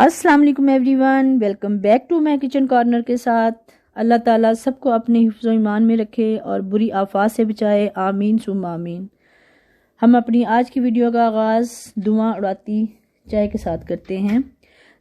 अस्सलाम वालेकुम everyone, welcome back to my kitchen corner के साथ। अल्लाह ताला सबको अपने हिफ्ज़ व ईमान में रखे और बुरी आफात से बचाए, आमीन सुम आमीन। हम अपनी आज की वीडियो का आगाज़ दुआ उड़ाती चाय के साथ करते हैं।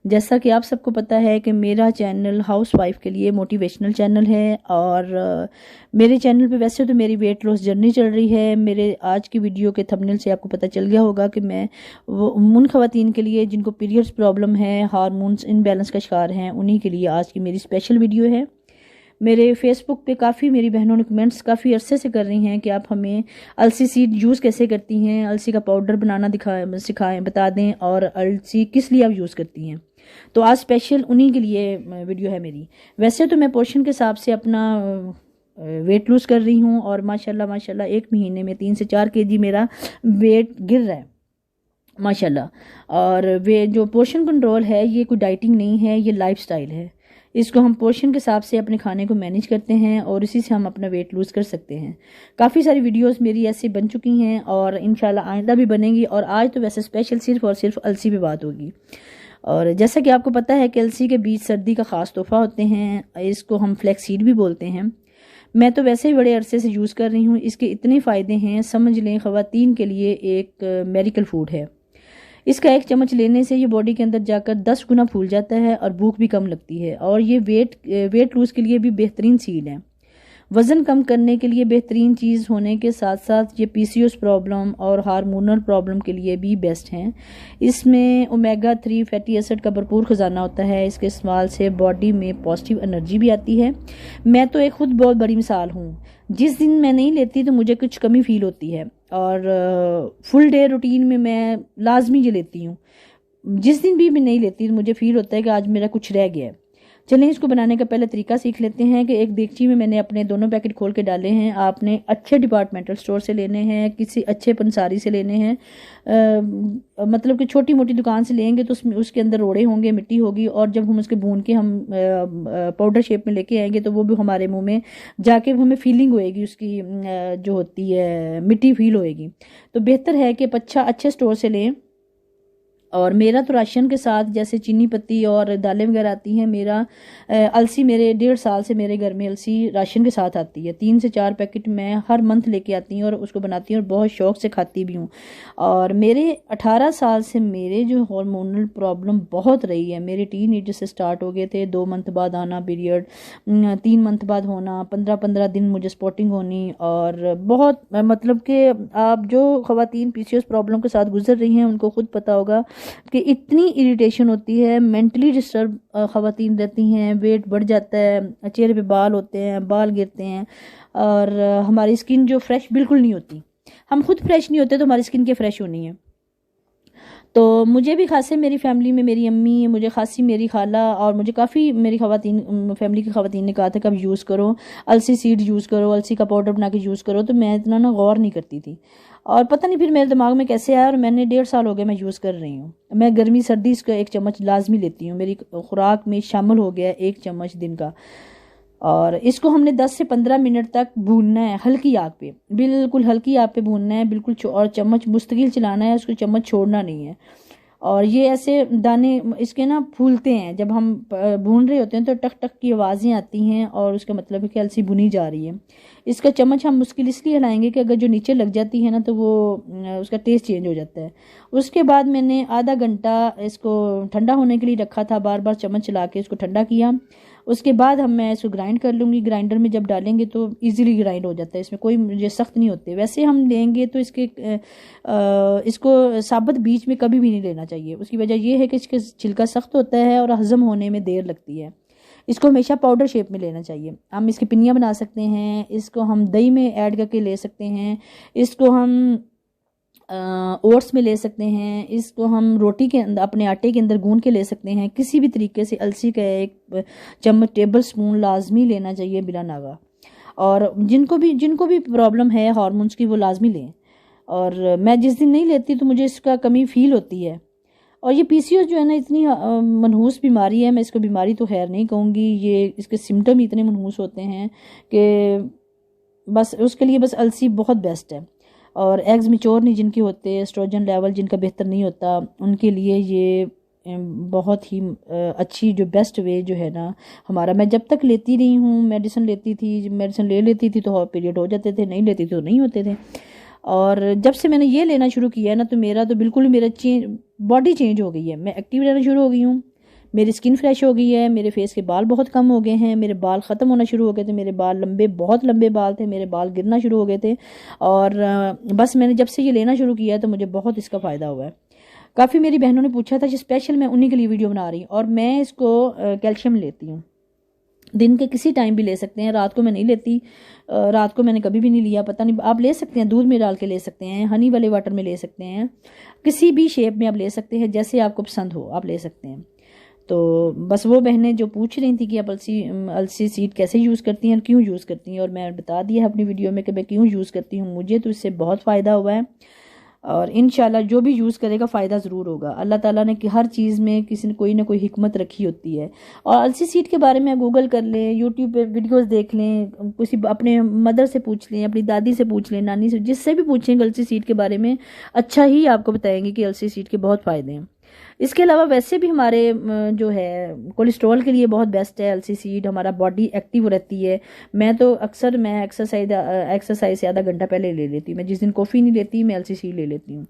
जैसा कि आप सबको पता है कि मेरा चैनल हाउस वाइफ के लिए मोटिवेशनल चैनल है और मेरे चैनल पे वैसे तो मेरी वेट लॉस जर्नी चल रही है। मेरे आज की वीडियो के थंबनेल से आपको पता चल गया होगा कि मैं वो उन ख़वातीन के लिए जिनको पीरियड्स प्रॉब्लम है, हार्मोन्स इनबैलेंस का शिकार हैं, उन्हीं के लिए आज की मेरी स्पेशल वीडियो है। मेरे फेसबुक पे काफ़ी मेरी बहनों ने कमेंट्स काफ़ी अरसे से कर रही हैं कि आप हमें अलसी सीड यूज़ कैसे करती हैं, अलसी का पाउडर बनाना सिखाएं, बता दें, और अलसी किस लिए आप यूज़ करती हैं। तो आज स्पेशल उन्हीं के लिए वीडियो है मेरी। वैसे तो मैं पोर्शन के हिसाब से अपना वेट लूज़ कर रही हूँ और माशाल्लाह माशाल्लाह 1 महीने में 3 से 4 केजी मेरा वेट गिर रहा है माशाल्लाह। और वे जो पोर्शन कंट्रोल है ये कोई डाइटिंग नहीं है, ये लाइफस्टाइल है। इसको हम पोर्शन के हिसाब से अपने खाने को मैनेज करते हैं और इसी से हम अपना वेट लूज़ कर सकते हैं। काफ़ी सारी वीडियोस मेरी ऐसी बन चुकी हैं और इंशाल्लाह आइंदा भी बनेंगी। और आज तो वैसे स्पेशल सिर्फ और सिर्फ अलसी पे बात होगी। और जैसा कि आपको पता है कि अलसी के बीज सर्दी का ख़ास तोहफ़ा होते हैं, इसको हम फ्लैक्स सीड भी बोलते हैं। मैं तो वैसे ही बड़े अरसे से यूज़ कर रही हूँ। इसके इतने फ़ायदे हैं, समझ लें ख़वातीन के लिए एक मेडिकल फूड है। इसका 1 चम्मच लेने से ये बॉडी के अंदर जाकर 10 गुना फूल जाता है और भूख भी कम लगती है। और ये वेट लूज़ के लिए भी बेहतरीन सीड है। वज़न कम करने के लिए बेहतरीन चीज़ होने के साथ साथ ये पीसीओएस प्रॉब्लम और हार्मोनल प्रॉब्लम के लिए भी बेस्ट हैं। इसमें ओमेगा 3 फैटी एसिड का भरपूर ख़जाना होता है। इसके इस्तेमाल से बॉडी में पॉजिटिव एनर्जी भी आती है। मैं तो एक खुद बहुत बड़ी मिसाल हूँ। जिस दिन मैं नहीं लेती तो मुझे कुछ कमी फील होती है और फुल डे रूटीन में मैं लाजमी ये लेती हूँ। जिस दिन भी मैं नहीं लेती तो मुझे फील होता है कि आज मेरा कुछ रह गया है। चलिए इसको बनाने का पहले तरीका सीख लेते हैं। कि एक देगची में मैंने अपने दोनों पैकेट खोल के डाले हैं। आपने अच्छे डिपार्टमेंटल स्टोर से लेने हैं, किसी अच्छे पंसारी से लेने हैं। मतलब कि छोटी मोटी दुकान से लेंगे तो उसके अंदर रोड़े होंगे, मिट्टी होगी, और जब हम उसके भून के हम पाउडर शेप में लेके आएंगे तो वो भी हमारे मुंह में जाके हमें फीलिंग होएगी, उसकी जो होती है मिट्टी फील होएगी। तो बेहतर है कि अच्छा अच्छे स्टोर से लें। और मेरा तो राशन के साथ जैसे चीनी पत्ती और दालें वगैरह आती हैं, मेरा अलसी मेरे 1.5 साल से मेरे घर में अलसी राशन के साथ आती है। 3 से 4 पैकेट मैं हर मंथ लेके आती हूँ और उसको बनाती हूँ और बहुत शौक से खाती भी हूँ। और मेरे 18 साल से मेरे जो हार्मोनल प्रॉब्लम बहुत रही है। मेरे टीनेज से स्टार्ट हो गए थे, 2 मंथ बाद आना पीरियड, 3 मंथ बाद होना, 15-15 दिन मुझे स्पॉटिंग होनी। और बहुत मतलब कि आप जो ख़वातीन पीसीओएस प्रॉब्लम के साथ गुजर रही हैं उनको खुद पता होगा कि इतनी इरिटेशन होती है, मेंटली डिस्टर्ब ख़वातीन रहती हैं, वेट बढ़ जाता है, चेहरे पे बाल होते हैं, बाल गिरते हैं और हमारी स्किन जो फ्रेश बिल्कुल नहीं होती। हम खुद फ्रेश नहीं होते तो हमारी स्किन के फ्रेश होनी है। तो मुझे भी खासे मेरी फैमिली में मेरी अम्मी, मुझे खासी मेरी खाला और मुझे काफ़ी मेरी ख़वातीन फैमिली की ख़वातीन ने कहा था कि अब यूज़ करो, अलसी सीड यूज़ करो, अलसी का पाउडर बना के यूज़ करो। तो मैं इतना ना गौर नहीं करती थी और पता नहीं फिर मेरे दिमाग में कैसे आया और मैंने 1.5 साल हो गए मैं यूज़ कर रही हूँ। मैं गर्मी सर्दी इसका 1 चम्मच लाजमी लेती हूँ। मेरी खुराक में शामिल हो गया 1 चम्मच दिन का। और इसको हमने 10 से 15 मिनट तक भूनना है, हल्की आग पे, बिल्कुल हल्की आग पे भूनना है, बिल्कुल। और चम्मच मुस्तकिल चलाना है, उसको चम्मच छोड़ना नहीं है। और ये ऐसे दाने इसके ना फूलते हैं, जब हम भून रहे होते हैं तो टक टक की आवाज़ें आती हैं और उसका मतलब है कि अलसी भुनी जा रही है। इसका चम्मच हम मुश्किल इसलिए हिलाएंगे कि अगर जो नीचे लग जाती है ना तो वो उसका टेस्ट चेंज हो जाता है। उसके बाद मैंने आधा घंटा इसको ठंडा होने के लिए रखा था, बार बार चम्मच चला के इसको ठंडा किया। उसके बाद मैं इसको ग्राइंड कर लूँगी। ग्राइंडर में जब डालेंगे तो इजीली ग्राइंड हो जाता है, इसमें कोई मुझे सख्त नहीं होते। वैसे हम लेंगे तो इसको साबुत बीच में कभी भी नहीं लेना चाहिए। उसकी वजह यह है कि इसका छिलका सख्त होता है और हज़म होने में देर लगती है। इसको हमेशा पाउडर शेप में लेना चाहिए। हम इसकी पिन्नियाँ बना सकते हैं, इसको हम दही में ऐड करके ले सकते हैं, इसको हम ओट्स में ले सकते हैं, इसको हम रोटी के अंदर अपने आटे के अंदर गूंद के ले सकते हैं। किसी भी तरीके से अलसी का 1 चम्मच टेबल स्पून लाजमी लेना चाहिए बिला नागा। और जिनको भी प्रॉब्लम है हार्मोन्स की वो लाजमी लें। और मैं जिस दिन नहीं लेती तो मुझे इसका कमी फील होती है। और ये पीसीओएस जो है ना इतनी मनहूस बीमारी है, मैं इसको बीमारी तो खैर नहीं कहूँगी, ये इसके सिम्टम ही इतने मनहूस होते हैं कि बस उसके लिए बस अलसी बहुत बेस्ट है। और एग्स मिच्योर नहीं जिनके होते, एस्ट्रोजन लेवल जिनका बेहतर नहीं होता, उनके लिए ये बहुत ही अच्छी जो बेस्ट वे जो है ना हमारा, मैं जब तक लेती रही हूँ मेडिसिन लेती थी, मेडिसिन ले लेती थी तो पीरियड हो जाते थे, नहीं लेती थी तो नहीं होते थे। और जब से मैंने ये लेना शुरू किया है ना तो मेरा तो बिल्कुल मेरा बॉडी चेंज हो गई है, मैं एक्टिव रहना शुरू हो गई हूँ, मेरी स्किन फ्रेश हो गई है, मेरे फेस के बाल बहुत कम हो गए हैं, मेरे बाल ख़त्म होना शुरू हो गए थे, मेरे बाल लंबे, बहुत लंबे बाल थे, मेरे बाल गिरना शुरू हो गए थे। और बस मैंने जब से ये लेना शुरू किया है तो मुझे बहुत इसका फ़ायदा हुआ है। काफ़ी मेरी बहनों ने पूछा था, स्पेशल मैं उन्हीं के लिए वीडियो बना रही हूँ। और मैं इसको कैल्शियम लेती हूँ, दिन के किसी टाइम भी ले सकते हैं, रात को मैं नहीं लेती, रात को मैंने कभी भी नहीं लिया, पता नहीं, आप ले सकते हैं, दूध में डाल के ले सकते हैं, हनी वाले वाटर में ले सकते हैं, किसी भी शेप में आप ले सकते हैं, जैसे आपको पसंद हो आप ले सकते हैं। तो बस वो बहनें जो पूछ रही थी कि आप अलसी सीड कैसे यूज़ करती हैं और क्यों यूज़ करती हैं, और मैं बता दिया है अपनी वीडियो में कि मैं क्यों यूज़ करती हूँ, मुझे तो इससे बहुत फ़ायदा हुआ है और इंशाल्लाह जो भी यूज़ करेगा फ़ायदा ज़रूर होगा। अल्लाह ताला ने कि हर चीज़ में किसी ने कोई ना कोई हिकमत रखी होती है। और अलसी सीड के बारे में गूगल कर लें, यूट्यूब पे वीडियोस देख लें, किसी अपने मदर से पूछ लें, अपनी दादी से पूछ लें, नानी से, जिससे भी पूछेंगे अलसी सीड के बारे में अच्छा ही आपको बताएंगे कि अलसी सीड के बहुत फ़ायदे हैं। इसके अलावा वैसे भी हमारे जो है कोलेस्ट्रॉल के लिए बहुत बेस्ट है अलसी सीड, हमारा बॉडी एक्टिव रहती है। मैं तो अक्सर मैं एक्सरसाइज से आधा घंटा पहले ले लेती हूँ, मैं जिस दिन कॉफ़ी नहीं लेती मैं अलसी सीड ले लेती हूँ।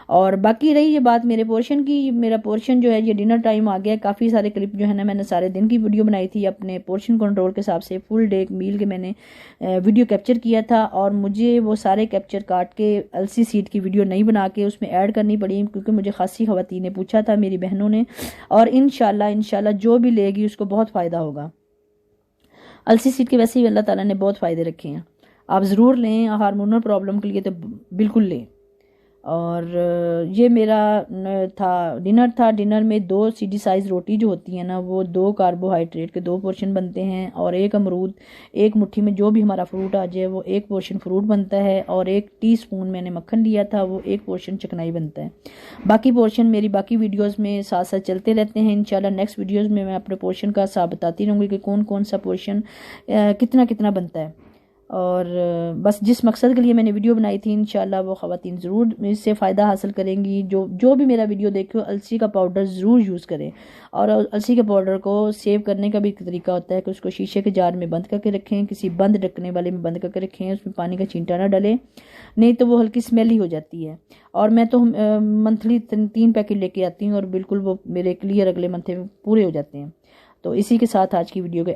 और बाकी रही ये बात मेरे पोर्शन की, मेरा पोर्शन जो है ये डिनर टाइम आ गया, काफ़ी सारे क्लिप जो है ना मैंने सारे दिन की वीडियो बनाई थी अपने पोर्शन कंट्रोल के हिसाब से, फुल डे मील के मैंने वीडियो कैप्चर किया था और मुझे वो सारे कैप्चर काट के अलसी सीड की वीडियो नहीं बना के उसमें ऐड करनी पड़ी, क्योंकि मुझे खासी ख़वातीन ने पूछा था, मेरी बहनों ने। और इंशाल्लाह जो भी लेगी उसको बहुत फ़ायदा होगा। अलसी सीड के वैसे ही अल्लाह ताला ने बहुत फ़ायदे रखे हैं, आप ज़रूर लें, हार्मोनल प्रॉब्लम के लिए तो बिल्कुल लें। और ये मेरा डिनर था। डिनर में 2 सीडी साइज़ रोटी जो होती है ना, वो 2 कार्बोहाइड्रेट के 2 पोर्शन बनते हैं, और 1 अमरूद, 1 मुट्ठी में जो भी हमारा फ्रूट आ जाए वो 1 पोर्शन फ्रूट बनता है, और 1 टीस्पून मैंने मक्खन लिया था, वो 1 पोर्शन चिकनाई बनता है। बाकी पोर्शन मेरी बाकी वीडियोज़ में साथ साथ चलते रहते हैं। इंशाल्लाह नेक्स्ट वीडियोज़ में मैं अपने पोर्शन का हिसाब बताती रहूँगी कि कौन कौन सा पोर्शन कितना कितना बनता है। और बस जिस मकसद के लिए मैंने वीडियो बनाई थी इंशाल्लाह वो ख़वातीन ज़रूर इससे फ़ायदा हासिल करेंगी। जो भी मेरा वीडियो देखे अलसी का पाउडर ज़रूर यूज़ करें। और अलसी के पाउडर को सेव करने का भी एक तरीका होता है कि उसको शीशे के जार में बंद करके रखें, किसी बंद ढकने वाले में बंद करके रखें, उसमें पानी का छींटा ना डालें, नहीं तो वो हल्की स्मेली हो जाती है। और मैं तो मंथली 3 पैकेट लेके आती हूँ और बिल्कुल वो मेरे क्लियर अगले मंथ में पूरे हो जाते हैं। तो इसी के साथ आज की वीडियो के